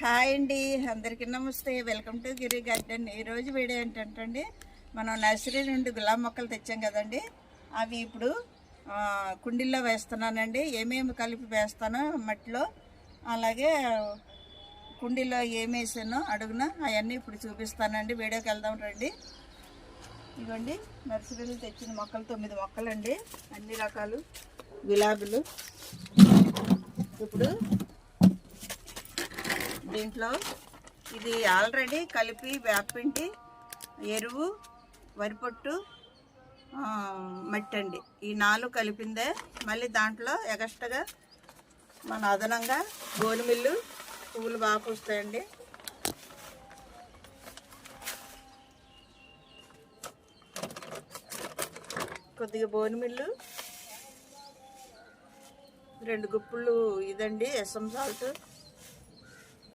Hi అండి, అందరికీ నమస్తే. Welcome to Giri garden. ఈరోజు వీడియో ఏంటంటే మనం నర్సరీ నుండి గులాబీ మొక్కలు తెచ్చాం కదండి, అవి ఇప్పుడు కుండీల్లో వేస్తున్నానండి. ఏమేమి కలిపి వేస్తానో మట్టిలో, అలాగే కుండీలో ఏమి వేసానో అడుగున అవన్నీ ఇప్పుడు చూపిస్తానండి. వీడియోకి వెళ్దాం రండి. ఇవ్వండి నర్సరీలో తెచ్చిన మొక్కలు 9 మొక్కలండి, అన్ని రకాలు గులాబీలు. ఇప్పుడు దీంట్లో ఇది ఆల్రెడీ కలిపి వేపిండి, ఎరువు, వరిపొట్టు, మట్టి అండి, ఈ 4 కలిపిందే. మళ్ళీ దాంట్లో ఎగస్ట్రాగా మన అదనంగా గోనుమిల్లు, పువ్వులు బాగా పూస్తాయండి. కొద్దిగా బోనుమిల్లు, 2 గుప్పులు ఇదండి ఎస్ఎం సాల్ట్,